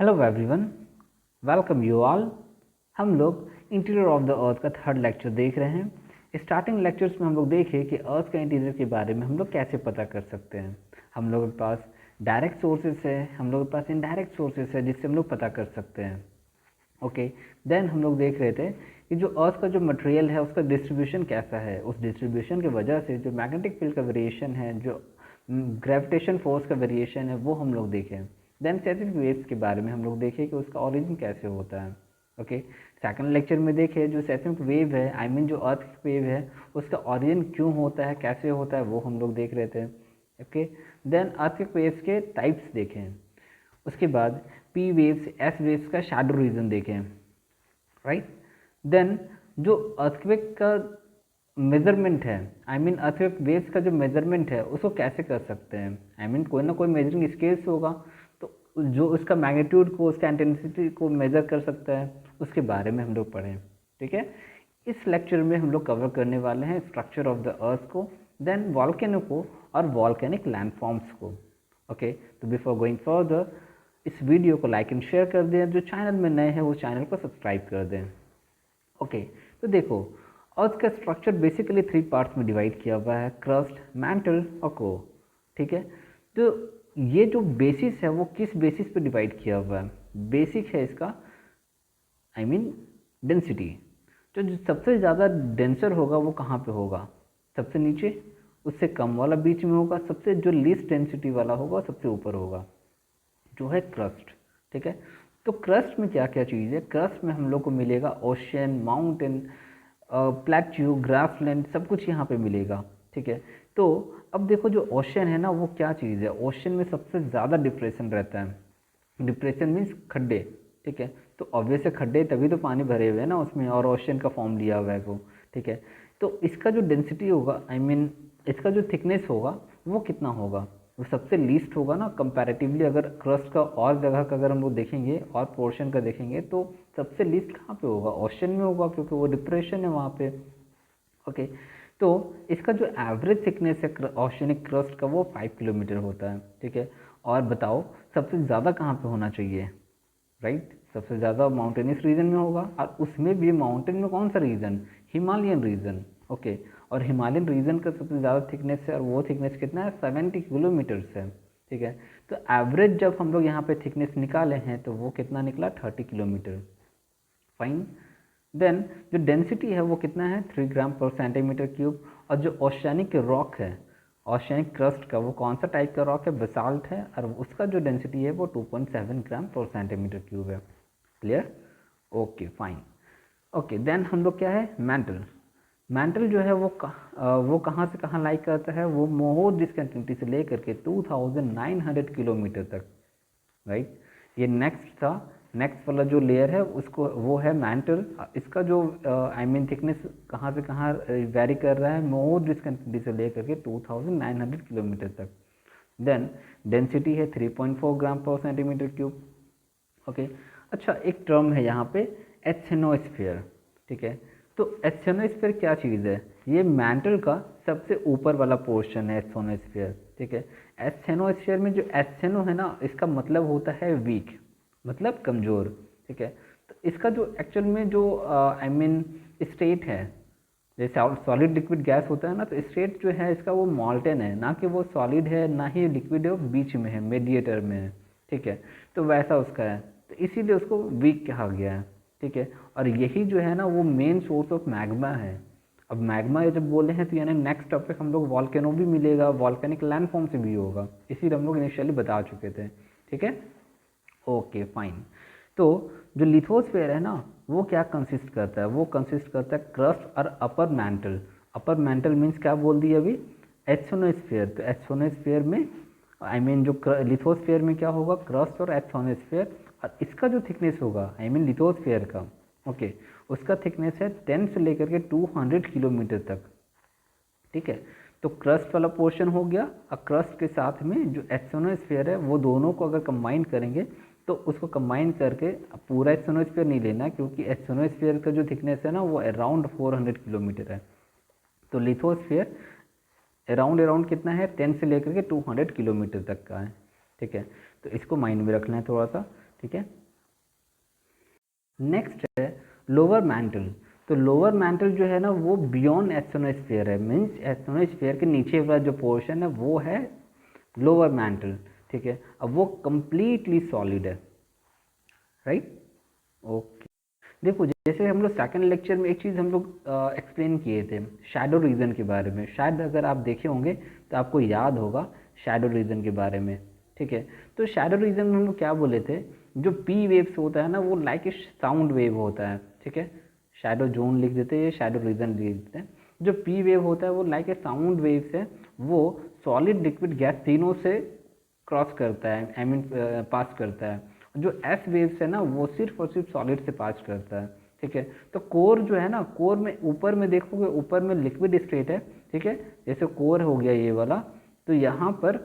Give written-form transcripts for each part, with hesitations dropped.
Hello everyone, welcome you all. हम लोग interior of the earth का थर्ड लेक्चर देख रहे हैं। स्टार्टिंग लेक्चर्स में हम लोग देखे कि अर्थ का इंटीरियर के बारे में हम लोग कैसे पता कर सकते हैं। हम लोगों के पास डायरेक्ट सोर्सेस है, हम लोगों के पास इनडायरेक्ट सोर्सेस है जिससे हम लोग पता कर सकते हैं। ओके, देन हम लोग देख रहे थे कि जो अर्थ का जो मटेरियल है उसका डिस्ट्रीब्यूशन कैसा है। उस डिस्ट्रीब्यूशन की वजह से जो मैग्नेटिक फील्ड का वेरिएशन है, जो ग्रेविटेशन फोर्स का वेरिएशन है, वो हम लोग देखें। देन सेismic वेव्स के बारे में हम लोग देखें कि उसका ओरिजिन कैसे होता है। ओके, सेकंड लेक्चर में देखें जो सेismic वेव है, आई मीन जो अर्थ वेव है, उसका ओरिजिन क्यों होता है, कैसे होता है, वो हम लोग देख रहे थे। ओके, देन अर्थ वेव्स के टाइप्स देखें। उसके बाद पी वेव्स, एस वेव्स का शैडो रीजन देखें, राइट। देन जो अर्थक्वेक का मेजरमेंट है, आई मीन अर्थक्वेक वेव्स का जो मेजरमेंट है उसको कैसे कर सकते हैं। आई मीन कोई ना कोई मेजरिंग स्केल्स होगा तो जो उसका मैग्नीट्यूड को, उसका इंटेंसिटी को मेजर कर सकता है, उसके बारे में हम लोग पढ़ें। ठीक है, इस लेक्चर में हम लोग कवर करने वाले हैं स्ट्रक्चर ऑफ द अर्थ को, देन वॉल्केनो को और वॉल्केनिक लैंडफॉर्म्स को। ओके, तो बिफोर गोइंग फर्दर इस वीडियो को लाइक एंड शेयर कर दें, जो चैनल में नए हैं वो चैनल को सब्सक्राइब कर दें। ओके, तो देखो अर्थ का स्ट्रक्चर बेसिकली 3 पार्ट्स में डिवाइड किया हुआ है, क्रस्ट, मैंटल और कोर। ठीक है, तो ये जो बेसिस है वो किस बेसिस पे डिवाइड किया हुआ है। बेसिक है इसका, आई मीन डेंसिटी। जो सबसे ज़्यादा डेंसर होगा वो कहाँ पे होगा, सबसे नीचे, उससे कम वाला बीच में होगा, सबसे जो लीस्ट डेंसिटी वाला होगा सबसे ऊपर होगा, जो है क्रस्ट। ठीक है, तो क्रस्ट में क्या क्या चीज़ है। क्रस्ट में हम लोग को मिलेगा ओशियन, माउंटेन, प्लेट्यू, ग्रासलैंड, सब कुछ यहाँ पे मिलेगा। ठीक है, तो अब देखो जो ओशियन है ना वो क्या चीज़ है। ओशियन में सबसे ज़्यादा डिप्रेशन रहता है। डिप्रेशन मीन्स खड्डे। ठीक है, तो ऑब्वियस है खड्डे तभी तो पानी भरे हुए हैं ना उसमें, और ओशियन का फॉर्म लिया हुआ है वो। ठीक है, तो इसका जो डेंसिटी होगा, आई मीन इसका जो थिकनेस होगा वो कितना होगा, वो सबसे लीस्ट होगा ना कंपैरेटिवली। अगर क्रस्ट का और जगह का अगर हम लोग देखेंगे और पोर्शन का देखेंगे तो सबसे लीस्ट कहाँ पे होगा, ओशन में होगा, क्योंकि वो डिप्रेशन है वहाँ पे। ओके, तो इसका जो एवरेज थिकनेस है ओशनिक क्रस्ट का वो 5 किलोमीटर होता है। ठीक है, और बताओ सबसे ज़्यादा कहाँ पे होना चाहिए, राइट। सबसे ज़्यादा माउंटेनियस रीजन में होगा, और उसमें भी माउंटेन में कौन सा रीजन, हिमालयन रीजन। ओके, और हिमालयन रीजन का सबसे ज़्यादा थिकनेस है, और वो थिकनेस कितना है, 70 किलोमीटर्स है। ठीक है, तो एवरेज जब हम लोग यहाँ पे थिकनेस निकाले हैं तो वो कितना निकला, 30 किलोमीटर। फाइन। देन जो डेंसिटी है वो कितना है, 3 ग्राम पर सेंटीमीटर क्यूब। और जो ओशियानिक रॉक है, ओशियानिक क्रस्ट का, वो कौन सा टाइप का रॉक है, बेसाल्ट है, और उसका जो डेंसिटी है वो 2.7 ग्राम पर सेंटीमीटर क्यूब है। Clear, okay fine. Okay, then हम लोग क्या है, मेंटल। मेंटल जो है वो कहाँ से कहाँ लाई करता है, वो मोहोर डिस्कंटिन्यूटी से लेकर के 2900 किलोमीटर तक, राइट। ये नेक्स्ट था, नेक्स्ट वाला जो लेयर है उसको वो है मैंटल। इसका जो आई मीन थिकनेस कहाँ से कहाँ वेरी कर रहा है, मोर डिस्कंटिन्यूटी से लेकर के 2900 किलोमीटर तक। देन डेंसिटी है 3.4 ग्राम पर सेंटीमीटर क्यूब। ओके, अच्छा एक टर्म है यहाँ पे, एस्थेनोस्फीयर। ठीक है, तो एस्थेनोस्फीयर क्या चीज़ है, ये मैंटल का सबसे ऊपर वाला पोर्शन है एस्थेनोस्फीयर। ठीक है, एस्थेनोस्फीयर में जो एस्थेनो है ना, इसका मतलब होता है वीक, मतलब कमज़ोर। ठीक है, तो इसका जो एक्चुअल में जो आई मीन स्टेट है, जैसे सॉलिड लिक्विड गैस होता है ना, तो स्टेट जो है इसका वो मॉल्टेन है, ना कि वो सॉलिड है, ना ही लिक्विड है, वो बीच में है, मीडिएटर में है। ठीक है, तो वैसा उसका है, तो इसीलिए उसको वीक कहा गया है। ठीक है, और यही जो है ना वो मेन सोर्स ऑफ मैग्मा है। अब मैग्मा जब बोले हैं तो यानी नेक्स्ट टॉपिक हम लोग वॉल्केनो भी मिलेगा, वॉल्केनिक लैंडफॉर्म से भी होगा, इसीलिए हम लोग इनिशियली बता चुके थे। ठीक है, ओके फाइन। तो जो लिथोस्फेयर है ना वो क्या कंसिस्ट करता है, वो कंसिस्ट करता है क्रस्ट और upper mantle. Upper mantle means क्या बोल दिया अभी, एक्सोनोस्फेयर। तो एक्सोनोस्फेयर में आई मीन जो लिथोस्फेयर में क्या होगा, क्रस्ट और एक्सोनोस्फेयर। और इसका जो थिकनेस होगा आई मीन लिथोस्फेयर का, ओके, उसका थिकनेस है 10 से लेकर के 200 किलोमीटर तक। ठीक है, तो क्रस्ट वाला पोर्शन हो गया, और क्रस्ट के साथ में जो एक्सोनोस्फीयर है वो दोनों को अगर कंबाइन करेंगे तो उसको कंबाइन करके पूरा एक्सोनोस्फीयर नहीं लेना, क्योंकि एक्सोनोस्फीयर का जो थिकनेस है ना वो अराउंड 400 किलोमीटर है। तो लिथोस्फीयर अराउंड अराउंड कितना है, 10 से लेकर के 200 किलोमीटर तक का है। ठीक है, तो इसको माइंड में रखना है थोड़ा सा। ठीक है। नेक्स्ट है लोअर मैंटल। तो लोअर मैंटल जो है ना वो बियॉन्ड एस्ट्रोनोस्फीयर है, मीन्स एस्ट्रोनोस्फीयर के नीचे वाला जो पोर्शन है वो है लोअर मैंटल, ठीक है। अब वो कंप्लीटली सॉलिड है, राइट। ओके, देखो जैसे हम लोग सेकंड लेक्चर में एक चीज़ हम लोग एक्सप्लेन किए थे शैडो रीजन के बारे में, शायद अगर आप देखे होंगे तो आपको याद होगा शैडो रीजन के बारे में, ठीक है। तो शैडो रीजन में हम लोग क्या बोले थे, जो पी वेव्स होता है ना वो लाइक ए साउंड वेव होता है, ठीक है। शैडो जोन लिख देते हैं, शैडो रीजन लिख देते हैं। जो पी वेव होता है वो लाइक ए साउंड वेव से वो सॉलिड लिक्विड गैस तीनों से क्रॉस करता है, आई मीन पास करता है। जो एस वेव्स है ना वो सिर्फ और सिर्फ सॉलिड से पास करता है, ठीक है। तो कोर जो है ना, कोर में ऊपर में देखोगे ऊपर में लिक्विड स्टेट है, ठीक है। जैसे कोर हो गया ये वाला, तो यहाँ पर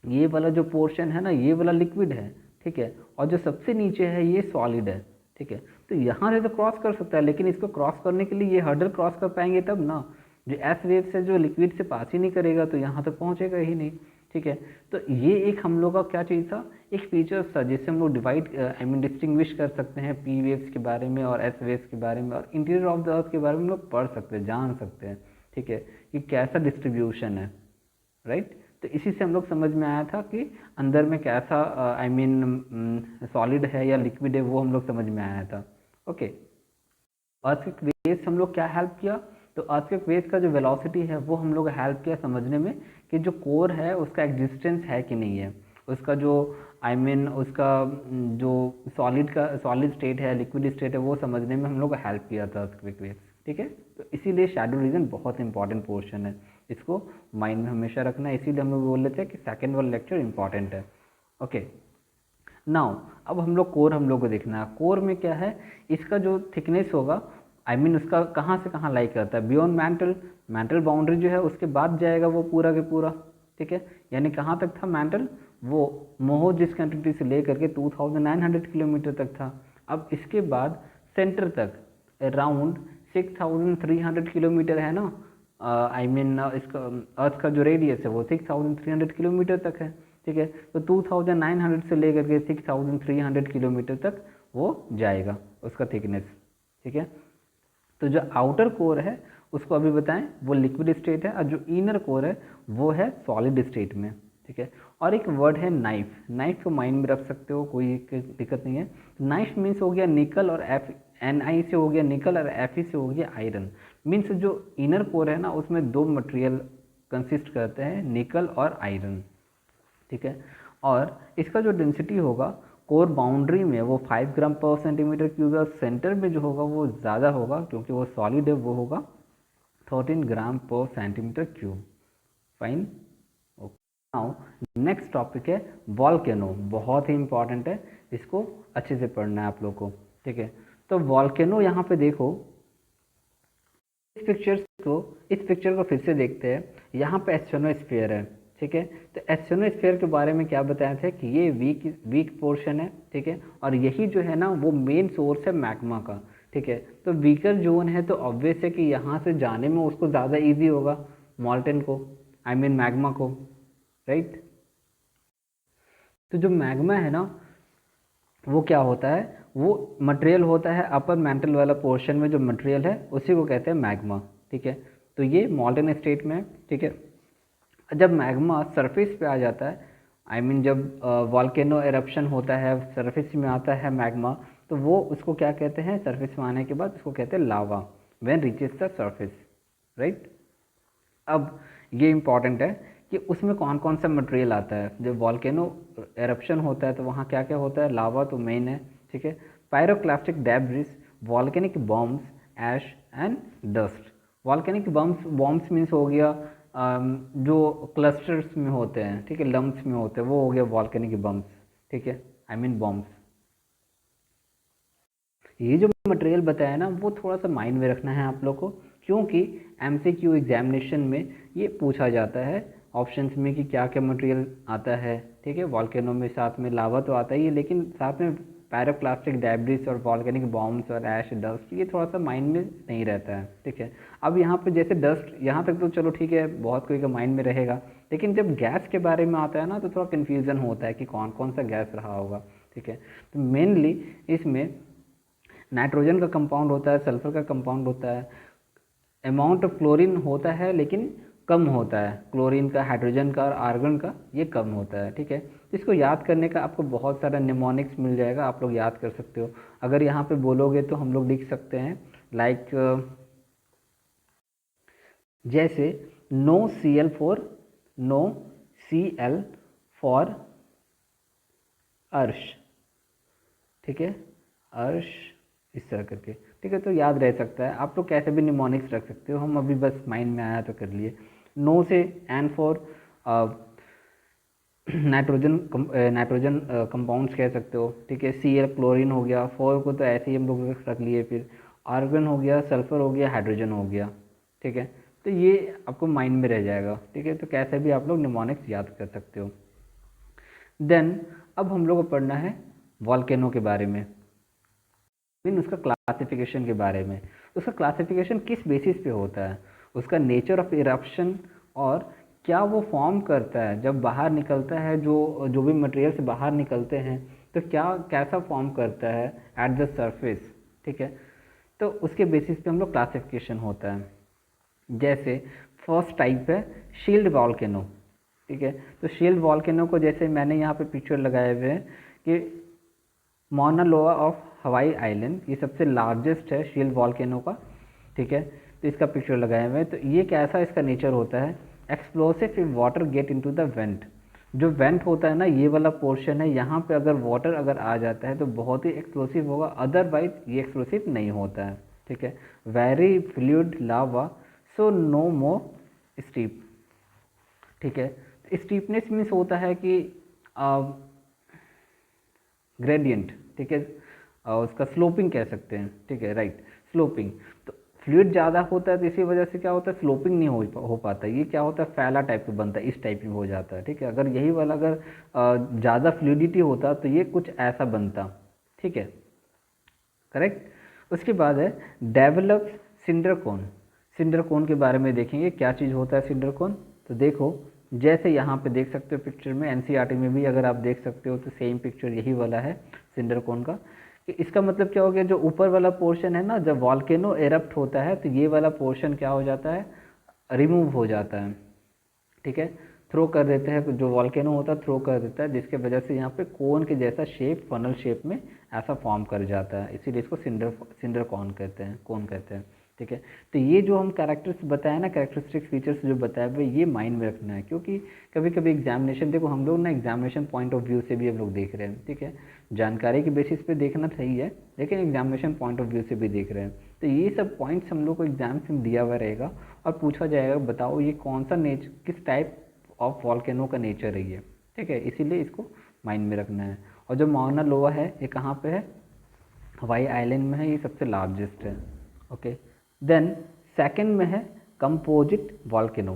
ये वाला जो पोर्शन है ना ये वाला लिक्विड है, ठीक है। और जो सबसे नीचे है ये सॉलिड है, ठीक है। तो यहाँ से तो क्रॉस कर सकता है, लेकिन इसको क्रॉस करने के लिए ये हर्डल क्रॉस कर पाएंगे तब ना। जो एस वेव से जो लिक्विड से पास ही नहीं करेगा तो यहाँ तक पहुँचेगा ही नहीं, ठीक है। तो ये एक हम लोग का क्या चीज़ था, एक फीचर्स था जिससे हम लोग डिवाइड आई मीन डिस्टिंग्विश कर सकते हैं पी वेव्स के बारे में और एस वेव्स के बारे में, और इंटीरियर ऑफ द अर्थ के बारे में हम लोग पढ़ सकते हैं, जान सकते हैं, ठीक है, कि कैसा डिस्ट्रीब्यूशन है, राइट। तो इसी से हम लोग समझ में आया था कि अंदर में कैसा आई मीन सॉलिड है या लिक्विड है, वो हम लोग समझ में आया था। ओके, अर्थक्वेक वेव्स हम लोग क्या हेल्प किया, तो अर्थक्वेक वेव्स का जो वेलोसिटी है वो हम लोग हेल्प किया समझने में कि जो कोर है उसका एग्जिस्टेंस है कि नहीं है, उसका जो आई मीन उसका जो सॉलिड स्टेट है, लिक्विड स्टेट है, वो समझने में हम लोग हेल्प किया था अर्थक्वेक वेव्स, ठीक है। तो इसीलिए शैडो रीजन बहुत इंपॉर्टेंट पोर्शन है, इसको माइंड में हमेशा रखना है। इसीलिए हम लोग बोल लेते हैं कि सेकेंड वाला लेक्चर इंपॉर्टेंट है। ओके, नाउ अब हम लोग कोर हम लोग को देखना है। कोर में क्या है, इसका जो थिकनेस होगा आई मीन उसका कहाँ से कहाँ लाई करता है, बियॉन्ड मैंटल, मैंटल बाउंड्री जो है उसके बाद जाएगा वो पूरा के पूरा, ठीक है। यानी कहाँ तक था मैंटल, वो मोहो जिस कंट्री से लेकर के 2900 किलोमीटर तक था। अब इसके बाद सेंटर तक अराउंड 6300 किलोमीटर है ना, आई मीन इसका अर्थ का जो रेडियस है वो 6300 किलोमीटर तक है, ठीक है। तो 2900 से लेकर के 6300 किलोमीटर तक वो जाएगा उसका थिकनेस, ठीक है। तो जो आउटर कोर है उसको अभी बताएं वो लिक्विड स्टेट है, और जो इनर कोर है वो है सॉलिड स्टेट में, ठीक है। और एक वर्ड है नाइफ, नाइफ को माइंड में रख सकते हो, कोई दिक्कत नहीं है। नाइफ मीन्स हो गया निकल, और एफ Ni से हो गया निकल, और Fe से हो गया आयरन। मीन्स जो इनर कोर है ना उसमें दो मटेरियल कंसिस्ट करते हैं, निकल और आयरन, ठीक है। और इसका जो डेंसिटी होगा कोर बाउंड्री में वो 5 ग्राम पर सेंटीमीटर क्यूब है, और सेंटर में जो होगा वो ज़्यादा होगा क्योंकि वो सॉलिड है, वो होगा 13 ग्राम पर centimetre cube. Fine, okay. Now next topic है वॉल्केनो, बहुत ही इंपॉर्टेंट है, इसको अच्छे से पढ़ना है आप लोग को, ठीक है। तो वॉल्केनो यहाँ पे देखो, इस पिक्चर को फिर से देखते हैं। यहाँ पे एस्ट्रोनोस्फीयर है, ठीक है। तो एस्ट्रोनोस्फीयर के बारे में क्या बताया था कि ये वीक पोर्शन है, ठीक है। और यही जो है ना वो मेन सोर्स है मैग्मा का, ठीक है। तो वीकर जोन है तो ऑब्वियस है कि यहाँ से जाने में उसको ज़्यादा इजी होगा मॉल्टेन को, आई मीन मैग्मा को, राइट। तो जो मैग्मा है ना वो क्या होता है, वो मटेरियल होता है अपर मैंटल वाला पोर्शन में, जो मटेरियल है उसी को कहते हैं मैग्मा, ठीक है। तो ये मॉल्टेन स्टेट में है, ठीक है। जब मैग्मा सरफेस पे आ जाता है, आई मीन जब वॉल्केनो एरप्शन होता है, सरफेस में आता है मैग्मा, तो वो उसको क्या कहते हैं, सरफेस में आने के बाद उसको कहते हैं lava, when reaches the surface, right. अब ये इम्पॉर्टेंट है कि उसमें कौन कौन सा मटेरियल आता है। जब वॉल्केनो एरप्शन होता है तो वहाँ क्या क्या होता है, लावा तो मेन है, ठीक है। Pyroclastic debris, volcanic bombs, ash and dust. Volcanic bombs means हो गया जो क्लस्टर्स में होते हैं, ठीक है, लम्प्स में होते हैं, वो हो गया वॉल्केनिक बम्स, ठीक है, आई मीन बॉम्ब्स। ये जो मटेरियल बताया ना वो थोड़ा सा माइंड में रखना है आप लोग को, क्योंकि MCQ एग्जामिनेशन में ये पूछा जाता है ऑप्शंस में कि क्या क्या मटेरियल आता है, ठीक है। वॉल्केनो में साथ में लावा तो आता ही है, लेकिन साथ में पैरोक्लास्टिक डेब्रिस और वॉल्केनिक बॉम्ब्स और ऐश डस्ट, ये थोड़ा सा माइंड में नहीं रहता है, ठीक है। अब यहाँ पे जैसे डस्ट, यहाँ तक तो चलो ठीक है, बहुत कोई का माइंड में रहेगा, लेकिन जब गैस के बारे में आता है ना तो थोड़ा कन्फ्यूज़न होता है कि कौन कौन सा गैस रहा होगा। ठीक है। तो मेनली इसमें नाइट्रोजन का कंपाउंड होता है, सल्फर का कंपाउंड होता है, अमाउंट ऑफ क्लोरीन होता है लेकिन कम होता है, क्लोरीन का, हाइड्रोजन का और आर्गन का ये कम होता है। ठीक है, इसको याद करने का आपको बहुत सारा निमोनिक्स मिल जाएगा, आप लोग याद कर सकते हो। अगर यहाँ पे बोलोगे तो हम लोग लिख सकते हैं लाइक जैसे NoCl4 NoCl फॉर अर्श, ठीक है, अर्श इस तरह करके, ठीक है, तो याद रह सकता है। आप लोग कैसे भी निमोनिक्स रख सकते हो, हम अभी बस माइंड में आया तो कर लिए। नो से N फॉर नाइट्रोजन कंपाउंड्स कह सकते हो, ठीक है। Cl क्लोरीन हो गया, 4 को तो ऐसे ही हम लोग रख लिए, फिर आर्गन हो गया, सल्फर हो गया, हाइड्रोजन हो गया, ठीक है। तो ये आपको माइंड में रह जाएगा, ठीक है। तो कैसे भी आप लोग निमोनिक्स याद कर सकते हो। देन अब हम लोग को पढ़ना है वॉल्केनो के बारे में, मीन उसका क्लासिफिकेशन के बारे में। उसका क्लासिफिकेशन किस बेसिस पे होता है, उसका नेचर ऑफ इरप्शन, और क्या वो फॉर्म करता है जब बाहर निकलता है, जो भी मटेरियल से बाहर निकलते हैं तो क्या कैसा फॉर्म करता है एट द सरफेस, ठीक है। तो उसके बेसिस पे हम लोग क्लासिफिकेशन होता है। जैसे फर्स्ट टाइप है शील्ड वॉल्केनो, ठीक है। तो शील्ड वॉल्केनो को जैसे मैंने यहाँ पे पिक्चर लगाए हुए हैं कि माउना लोआ ऑफ हवाई आइलैंड, ये सबसे लार्जेस्ट है शील्ड वॉल्केनो का, ठीक है। तो इसका पिक्चर लगाए हुए हैं। तो ये कैसा इसका नेचर होता है, explosive if water get into the went. जो वेंट होता है ना, ये वाला पोर्शन है, यहाँ पे अगर वाटर अगर आ जाता है तो बहुत ही एक्सप्लोसिव होगा, अदरवाइज ये एक्सप्लोसिव नहीं होता है, ठीक है। वेरी फ्लूइड लावा, सो नो मोर स्टीप, ठीक है। स्टीपनेस मीन्स होता है कि ग्रेडियंट, ठीक है, उसका स्लोपिंग कह सकते हैं, ठीक है, राइट, स्लोपिंग। तो फ्लूइड ज़्यादा होता है तो इसी वजह से क्या होता है, स्लोपिंग नहीं हो पाता, ये क्या होता है, फैला टाइप का बनता है, इस टाइप में हो जाता है, ठीक है। अगर यही वाला अगर ज़्यादा फ्लूइडिटी होता तो ये कुछ ऐसा बनता, ठीक है, करेक्ट। उसके बाद है develop cinder cone. Cinder cone के बारे में देखेंगे क्या चीज़ होता है सिंडर कोन। तो देखो जैसे यहाँ पे देख सकते हो पिक्चर में, एनसीईआरटी में भी अगर आप देख सकते हो तो सेम पिक्चर यही वाला है सिंडर कोन का। कि इसका मतलब क्या हो गया, जो ऊपर वाला पोर्शन है ना, जब वॉल्केनो एरप्ट होता है तो ये वाला पोर्शन क्या हो जाता है, रिमूव हो जाता है, ठीक है, थ्रो कर देते हैं, जो वॉल्केनो होता है थ्रो कर देता है, जिसके वजह से यहाँ पे कोन के जैसा शेप, फनल शेप में ऐसा फॉर्म कर जाता है, इसीलिए इसको सिंडर कॉन कहते हैं, कोन कहते हैं, ठीक है। तो ये जो हम कैरेक्टर्स बताए ना, कैरेक्टरिस्टिक फीचर्स जो बताए हुए, ये माइंड में रखना है, क्योंकि कभी कभी एग्जामिनेशन, देखो हम लोग ना एग्जामिनेशन पॉइंट ऑफ व्यू से भी हम लोग देख रहे हैं, ठीक है, जानकारी के बेसिस पे देखना सही है, लेकिन एग्जामिनेशन पॉइंट ऑफ व्यू से भी देख रहे हैं। तो ये सब पॉइंट्स हम लोग को एग्जाम्स में दिया हुआ रहेगा और पूछा जाएगा, बताओ ये कौन सा नेचर, किस टाइप ऑफ वॉल्केनो का नेचर है ये, ठीक है, इसीलिए इसको माइंड में रखना है। और जो माउना लोआ है ये कहाँ पे है, हवाई आइलैंड में है, ये सबसे लार्जेस्ट है, ओके। देन सेकंड में है कंपोजिट वॉल्केनो,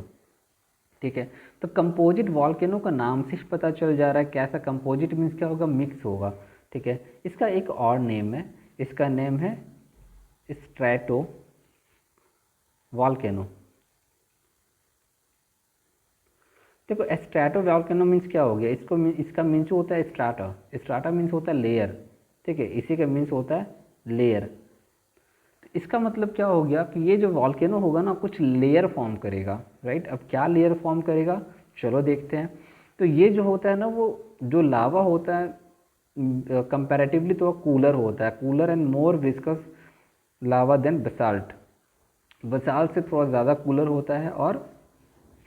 ठीक है। तो कंपोजिट वॉल्केनो का नाम से पता चल जा रहा है कैसा, कंपोजिट मीन्स क्या होगा, मिक्स होगा, ठीक है। इसका एक और नेम है, इसका नेम है स्ट्रैटो वॉल्केनो। देखो स्ट्रैटो वॉल्केनो मीन्स क्या हो गया, इसका मीन्स होता है स्ट्राटा, स्ट्राटा मीन्स होता है लेयर, ठीक है, इसी का मीन्स होता है लेयर। इसका मतलब क्या हो गया कि ये जो वॉल्केनो होगा ना, कुछ लेयर फॉर्म करेगा, राइट। अब क्या लेयर फॉर्म करेगा, चलो देखते हैं। तो ये जो होता है ना, वो जो लावा होता है कंपैरेटिवली तो कूलर होता है, cooler and more viscous lava than basalt. Basalt से थोड़ा ज़्यादा कूलर होता है और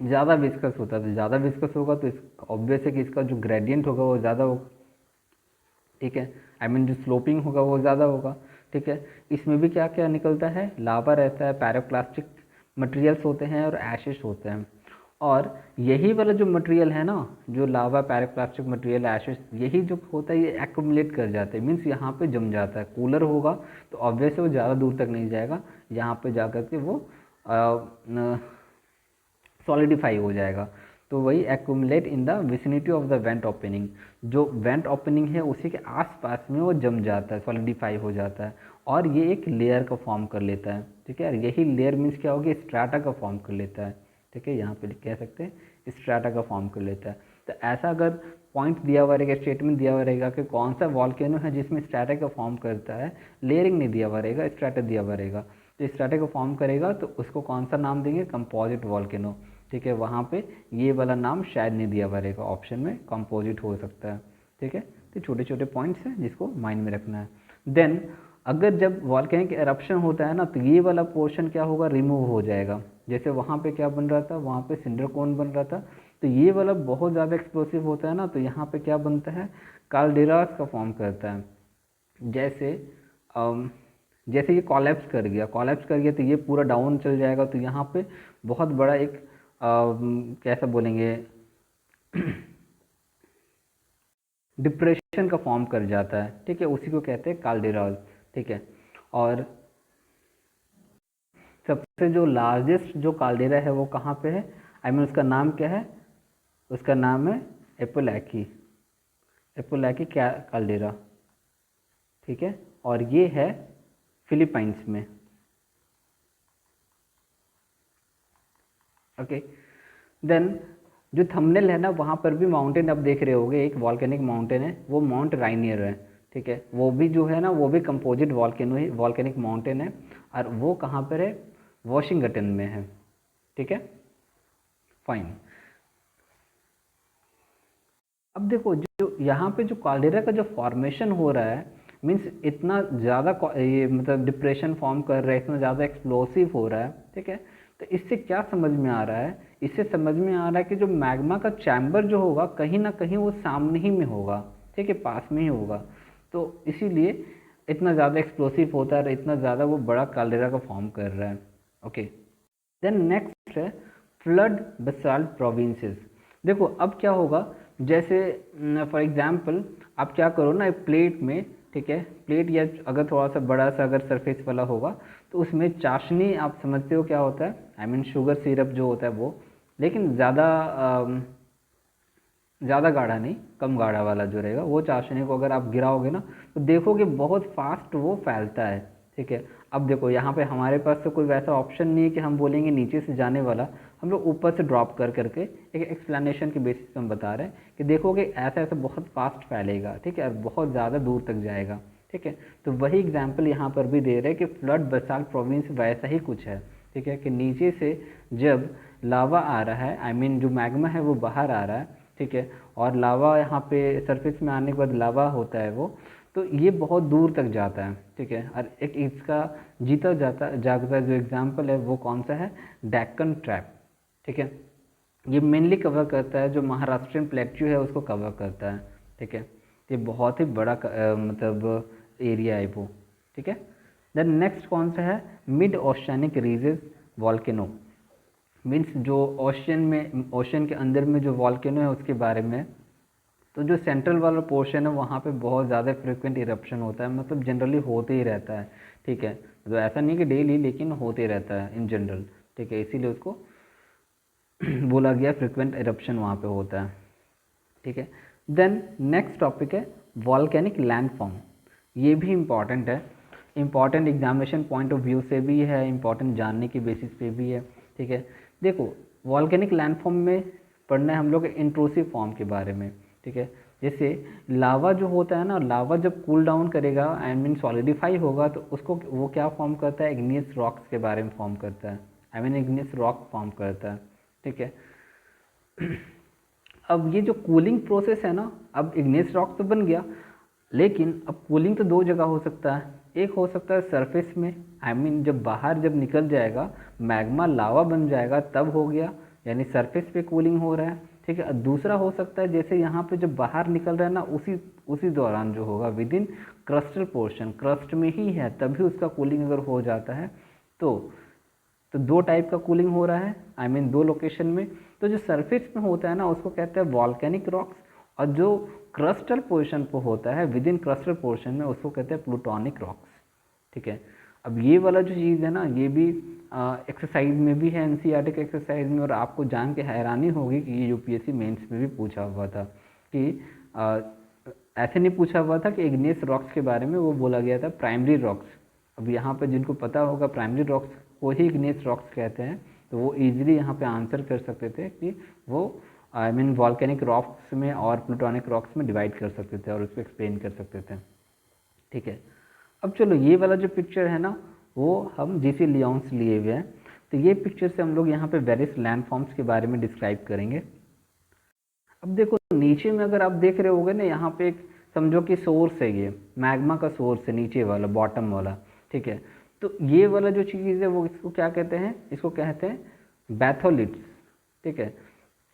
ज़्यादा विस्कस होता है। तो ज़्यादा विस्कस होगा तो ऑब्वियस है कि इसका जो ग्रेडियंट होगा वो ज़्यादा होगा, ठीक है, आई मीन जो स्लोपिंग होगा वो ज़्यादा होगा, ठीक है। इसमें भी क्या क्या निकलता है, लावा रहता है, पैराप्लास्टिक मटेरियल्स होते हैं और एशेस होते हैं। और यही वाला जो मटेरियल है ना, जो लावा, पैराप्लास्टिक मटेरियल, एशेस, यही जो होता है ये एक्यूमुलेट कर जाते हैं, मीन्स यहाँ पे जम जाता है। कूलर होगा तो ऑब्वियस वो ज़्यादा दूर तक नहीं जाएगा, यहाँ पे जा कर के वो सॉलिडिफाई हो जाएगा। तो वही accumulate in the vicinity of the went opening, जो वेंट ओपनिंग है उसी के आसपास में वो जम जाता है, सॉलिडिफाई हो जाता है और ये एक लेयर का फॉर्म कर लेता है, ठीक है। यही लेयर मीन्स क्या होगी, स्ट्राटा का फॉर्म कर लेता है, ठीक है, यहाँ पे कह सकते हैं स्ट्राटा का फॉर्म कर लेता है। तो ऐसा अगर पॉइंट दिया हुआ रहेगा, स्टेटमेंट दिया हुआ रहेगा कि कौन सा वॉल्केनो है जिसमें स्ट्रैटा का फॉर्म करता है, लेयरिंग नहीं दिया हुआ रहेगा, स्ट्रैटा दिया हुआ रहेगा। तो स्ट्रैटा का फॉर्म करेगा तो उसको कौन सा नाम देंगे, कंपोजिट वॉल्केनो। ठीक है, वहाँ पे ये वाला नाम शायद नहीं दिया हुआ रहेगा, ऑप्शन में कंपोजिट हो सकता है। ठीक है, तो छोटे छोटे पॉइंट्स हैं जिसको माइंड में रखना है। देन अगर जब वॉल्केनिक एरप्शन होता है ना, तो ये वाला पोर्शन क्या होगा, रिमूव हो जाएगा। जैसे वहाँ पे क्या बन रहा था, वहाँ पे सिंडर कोन बन रहा था, तो ये वाला बहुत ज़्यादा एक्सप्लोसिव होता है ना, तो यहाँ पे क्या बनता है, काल्डेरास का फॉर्म करता है। जैसे जैसे ये कॉलेप्स कर गया, तो ये पूरा डाउन चल जाएगा, तो यहाँ पे बहुत बड़ा एक कैसा बोलेंगे डिप्रेशन का फॉर्म कर जाता है। ठीक है, उसी को कहते हैं काल्डेरास। ठीक है, और सबसे जो लार्जेस्ट जो काल्डेरा है वो कहाँ पे है, आई मीन उसका नाम क्या है, उसका नाम है एपोलैकी क्या काल्डेरा। ठीक है, और ये है फिलीपाइंस में। ओके, देन जो थंबनेल है ना, वहाँ पर भी माउंटेन आप देख रहे होगे, एक वॉल्केनिक माउंटेन है, वो माउंट राइनियर है। ठीक है, वो भी जो है ना, वो भी कंपोजिट वॉल्केनिक माउंटेन है, और वो कहाँ पर है, वॉशिंगटन में है। ठीक है, फाइन। अब देखो जो यहाँ पे जो काल्डेरा का जो फॉर्मेशन हो रहा है, मीन्स इतना ज़्यादा ये मतलब डिप्रेशन फॉर्म कर रहा है, इतना ज़्यादा एक्सप्लोसिव हो रहा है। ठीक है, तो इससे क्या समझ में आ रहा है, इससे समझ में आ रहा है कि जो मैग्मा का चैम्बर जो होगा कहीं ना कहीं वो सामने ही में होगा। ठीक है, पास में ही होगा, तो इसीलिए इतना ज़्यादा एक्सप्लोसिव होता है और इतना ज़्यादा वो बड़ा काल्डेरा का फॉर्म कर रहा है। ओके, देन नेक्स्ट है फ्लड बसाल्ट प्रोविंसेस। देखो अब क्या होगा, जैसे फॉर एग्जांपल आप क्या करो ना, एक प्लेट में, ठीक है, प्लेट या अगर थोड़ा सा बड़ा सा अगर सरफेस वाला होगा, तो उसमें चाशनी, आप समझते हो क्या होता है, आई मीन शुगर सिरप जो होता है वो, लेकिन ज़्यादा गाढ़ा नहीं, कम गाढ़ा वाला जो रहेगा, वो चाशनी को अगर आप गिराओगे ना, तो देखोगे बहुत फास्ट वो फैलता है। ठीक है, अब देखो यहाँ पे हमारे पास तो कोई वैसा ऑप्शन नहीं है कि हम बोलेंगे नीचे से जाने वाला, हम लोग ऊपर से ड्रॉप कर करके एक एक्सप्लेनेशन के बेसिस पे हम बता रहे हैं कि देखोगे ऐसा ऐसा बहुत फास्ट फैलेगा। ठीक है, और बहुत ज़्यादा दूर तक जाएगा। ठीक है, तो वही एग्जाम्पल यहाँ पर भी दे रहे हैं कि फ्लड बसाल्ट प्रोविंस वैसा ही कुछ है। ठीक है, कि नीचे से जब लावा आ रहा है, आई मीन जो मैग्मा है वो बाहर आ रहा है। ठीक है, और लावा यहाँ पे सरफेस में आने के बाद लावा होता है वो, तो ये बहुत दूर तक जाता है। ठीक है, और एक इसका जीता जागता जो एग्जाम्पल है वो कौन सा है, डेक्कन ट्रैप। ठीक है, ये मेनली कवर करता है जो महाराष्ट्रियन प्लेट्यू है उसको कवर करता है। ठीक है, ये बहुत ही बड़ा मतलब एरिया है वो। ठीक है, देन नेक्स्ट कौन सा है, mid oceanic ridges volcano, means जो ओशन के अंदर में जो वॉल्केनो है उसके बारे में। तो जो सेंट्रल वाला पोर्शन है वहाँ पे बहुत ज़्यादा फ्रिक्वेंट इरप्शन होता है, मतलब जनरली होते ही रहता है। ठीक है, तो ऐसा नहीं कि डेली, लेकिन होते रहता है इन जनरल। ठीक है, इसीलिए उसको बोला गया फ्रिक्वेंट इरप्शन वहाँ पे होता है। ठीक है, देन नेक्स्ट टॉपिक है वॉल्केनिक लैंडफॉर्म। ये भी इम्पॉर्टेंट है, important examination point of view से भी है, इम्पॉर्टेंट जानने की बेसिस पे भी है। ठीक है, देखो वॉल्केनिक लैंडफॉर्म में पढ़ना है हम लोग इंट्रूसिव फॉर्म के बारे में। ठीक है, जैसे लावा जो होता है ना, लावा जब कूल डाउन करेगा, आई मीन सॉलिडिफाई होगा, तो उसको वो क्या फॉर्म करता है, इग्नियस रॉक्स के बारे में फॉर्म करता है, I mean igneous rock form करता है। ठीक है, अब ये जो कूलिंग प्रोसेस है ना, अब इग्नियस रॉक तो बन गया, लेकिन अब कूलिंग तो दो जगह हो सकता है। एक हो सकता है सरफेस में, आई मीन जब बाहर जब निकल जाएगा मैग्मा लावा बन जाएगा तब हो गया, यानी सरफेस पे कूलिंग हो रहा है। ठीक है, दूसरा हो सकता है जैसे यहाँ पे जब बाहर निकल रहा है ना, उसी दौरान जो होगा with in crustal portion, crust में ही है तभी उसका कूलिंग अगर हो जाता है, तो दो टाइप का कूलिंग हो रहा है, आई मीन दो लोकेशन में। तो जो सरफेस में होता है ना उसको कहते हैं वॉल्केनिक रॉक्स, और जो क्रस्टल पोर्शन पर होता है विद इन क्रस्टल पोर्शन में उसको कहते हैं प्लूटोनिक रॉक्स। ठीक है, अब ये वाला जो चीज़ है ना, ये भी एक्सरसाइज में भी है, एनसीईआरटी के एक्सरसाइज में, और आपको जान के हैरानी होगी कि ये यूपीएससी मेंस में भी पूछा हुआ था कि ऐसे नहीं पूछा हुआ था कि इग्नियस रॉक्स के बारे में, वो बोला गया था प्राइमरी रॉक्स। अब यहाँ पे जिनको पता होगा प्राइमरी रॉक्स को ही इग्नियस रॉक्स कहते हैं, तो वो ईजिली यहाँ पे आंसर कर सकते थे कि वो आई मीन वॉल्केनिक रॉक्स में और प्लूटोनिक रॉक्स में डिवाइड कर सकते थे और उसको एक्सप्लेन कर सकते थे। ठीक है, अब चलो ये वाला जो पिक्चर है ना वो हम जीसी लियोन से लिए हुए हैं। तो ये पिक्चर से हम लोग यहाँ पे वेरियस लैंडफॉर्म्स के बारे में डिस्क्राइब करेंगे। अब देखो नीचे में अगर आप देख रहे होगे ना, यहाँ पे एक समझो कि सोर्स है, ये मैग्मा का सोर्स है नीचे वाला, बॉटम वाला। ठीक है, तो ये वाला जो चीज़ है वो इसको क्या कहते हैं, इसको कहते हैं बैथोलिट्स। ठीक है,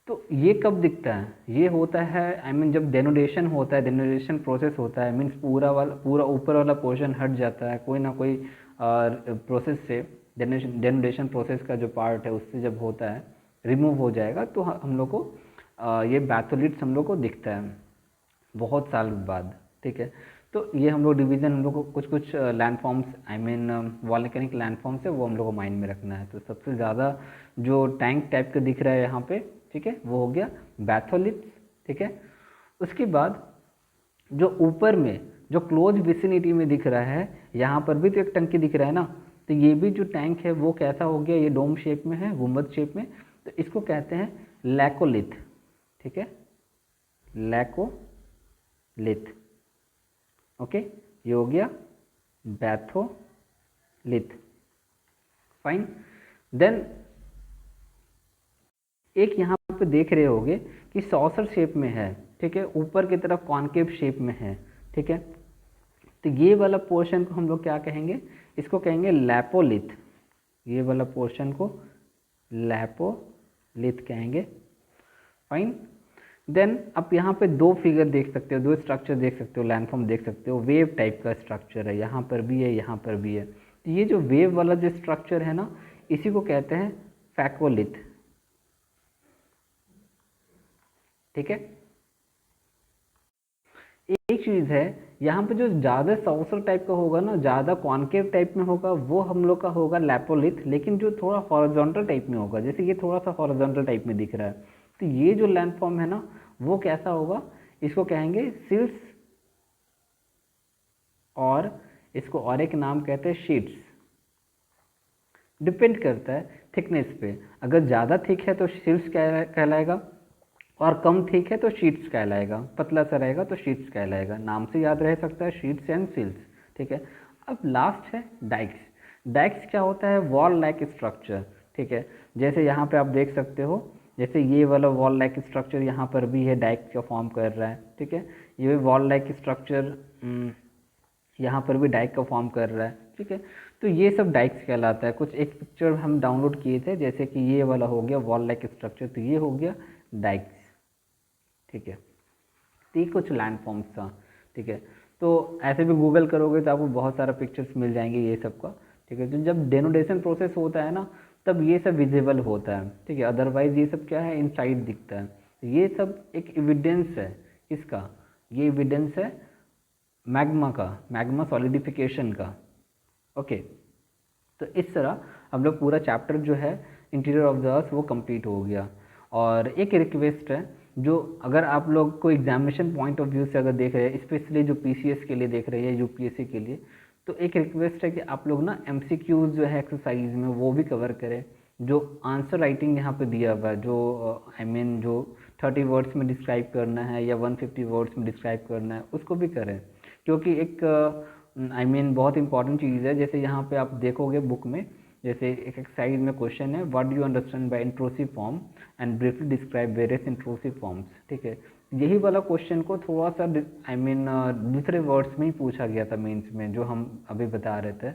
तो ये कब दिखता है, ये होता है आई मीन जब डेनोडेशन होता है, डेनोडेशन प्रोसेस होता है, मीन्स पूरा ऊपर वाला पोर्शन हट जाता है कोई ना कोई प्रोसेस से, डेनोडेशन प्रोसेस का जो पार्ट है उससे जब होता है रिमूव हो जाएगा तो हम लोग को ये बैथोलिट्स हम लोग को दिखता है बहुत साल बाद। ठीक है, तो ये हम लोग डिवीज़न हम लोग को कुछ landforms I mean volcanic landforms है वो हम लोग को माइंड में रखना है। तो सबसे ज़्यादा जो टैंक टाइप का दिख रहा है यहाँ पे, ठीक है, वो हो गया बैथोलिट्स। ठीक है, उसके बाद जो ऊपर में जो क्लोज विसिनिटी में दिख रहा है, यहाँ पर भी तो एक टंकी दिख रहा है ना, तो ये भी जो टैंक है वो कैसा हो गया, ये डोम शेप में है, गुंबद शेप में, तो इसको कहते हैं लैकोलिथ। ठीक है, लैकोलिथ। ओके, ये हो गया बैथोलिथ। फाइन, देन एक यहाँ पे देख रहे होगे कि सॉसर शेप में है। ठीक है, ऊपर की तरफ कॉनकेव शेप में है। ठीक है, तो ये वाला पोर्शन को हम लोग क्या कहेंगे, इसको कहेंगे लैपोलिथ। ये वाला पोर्शन को लैपोलिथ कहेंगे। फाइन, देन आप यहाँ पे दो फिगर देख सकते हो, दो स्ट्रक्चर देख सकते हो, लैंडफॉर्म देख सकते हो, वेव टाइप का स्ट्रक्चर है, यहाँ पर भी है, यहाँ पर भी है। तो ये जो वेव वाला जो स्ट्रक्चर है ना, इसी को कहते हैं फैकोलिथ। ठीक है, एक चीज़ है यहाँ पे जो ज़्यादा सॉसर टाइप का होगा ना, ज़्यादा कॉनकेव टाइप में होगा, वो हम लोग का होगा लैपोलिथ। लेकिन जो थोड़ा हॉरिजॉन्टल टाइप में होगा, जैसे ये थोड़ा सा हॉरिजॉन्टल टाइप में दिख रहा है, तो ये जो लैंडफॉर्म है ना वो कैसा होगा, इसको कहेंगे सिल्स, और इसको और एक नाम कहते हैं शीट्स। डिपेंड करता है थिकनेस पे, अगर ज़्यादा थिक है तो सिल्स कहलाएगा, और कम थिक है तो शीट्स कहलाएगा, पतला सा रहेगा तो शीट्स कहलाएगा। नाम से याद रह सकता है, शीट्स एंड सिल्स। ठीक है, अब लास्ट है डाइक्स। डाइक्स क्या होता है, वॉल लाइक स्ट्रक्चर। ठीक है, जैसे यहाँ पे आप देख सकते हो, जैसे ये वाला वॉल लाइक स्ट्रक्चर यहाँ पर भी है, डाइक का फॉर्म कर रहा है। ठीक है, ये वॉल लाइक स्ट्रक्चर यहाँ पर भी डाइक का फॉर्म कर रहा है। ठीक है, तो ये सब डाइक्स कहलाता है। कुछ एक पिक्चर हम डाउनलोड किए थे, जैसे कि ये वाला हो गया वॉल लाइक स्ट्रक्चर, तो ये हो गया डाइक्स। ठीक है, तो ये कुछ लैंडफॉर्म्स था। ठीक है, तो ऐसे भी गूगल करोगे तो आपको बहुत सारा पिक्चर्स मिल जाएंगे ये सब का। ठीक है, तो जब डेनोडेशन प्रोसेस होता है ना तब ये सब विजिबल होता है। ठीक है, अदरवाइज ये सब क्या है, इनसाइड दिखता है। तो ये सब एक एविडेंस है, इसका ये एविडेंस है मैग्मा का, मैग्मा सॉलिडिफिकेशन का। ओके, तो इस तरह हम लोग पूरा चैप्टर जो है इंटीरियर ऑफ द अर्थ वो कंप्लीट हो गया। और एक रिक्वेस्ट है, जो अगर आप लोग को एग्जामिनेशन पॉइंट ऑफ व्यू से अगर देख रहे हैं, स्पेशली जो पीसीएस के लिए देख रहे हैं, यूपीएससी के लिए, तो एक रिक्वेस्ट है कि आप लोग ना एमसीक्यूज जो है एक्सरसाइज में वो भी कवर करें। जो आंसर राइटिंग यहाँ पे दिया हुआ है, जो आई मीन जो 30 वर्ड्स में डिस्क्राइब करना है या 150 वर्ड्स में डिस्क्राइब करना है, उसको भी करें। क्योंकि एक आई मीन बहुत इंपॉर्टेंट चीज़ है। जैसे यहाँ पे आप देखोगे बुक में, जैसे एक एक्सरसाइज में क्वेश्चन है, what do you understand by intrusive form and briefly describe various intrusive forms. ठीक है, यही वाला क्वेश्चन को थोड़ा सा आई मीन दूसरे वर्ड्स में ही पूछा गया था मेंस में, जो हम अभी बता रहे थे,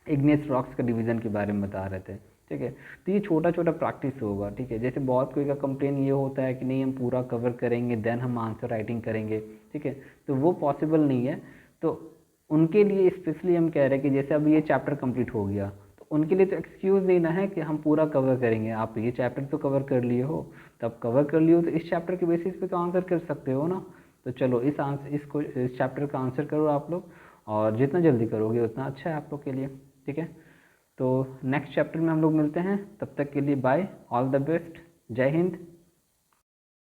इग्नियस रॉक्स का डिवीज़न के बारे में बता रहे थे। ठीक है, तो ये छोटा छोटा प्रैक्टिस होगा। ठीक है, जैसे बहुत कोई का कंप्लेन ये होता है कि नहीं हम पूरा कवर करेंगे देन हम आंसर राइटिंग करेंगे। ठीक है, तो वो पॉसिबल नहीं है। तो उनके लिए स्पेशली हम कह रहे हैं कि जैसे अभी ये चैप्टर कंप्लीट हो गया, तो उनके लिए तो एक्सक्यूज़ देना है कि हम पूरा कवर करेंगे। आप ये चैप्टर तो कवर कर लिए हो, तब कवर कर लिए हो तो इस चैप्टर के बेसिस पे तो आंसर कर सकते हो ना। तो चलो इस चैप्टर का आंसर करो आप लोग, और जितना जल्दी करोगे उतना अच्छा है आप लोग के लिए। ठीक है, तो नेक्स्ट चैप्टर में हम लोग मिलते हैं, तब तक के लिए बाय, ऑल द बेस्ट, जय हिंद।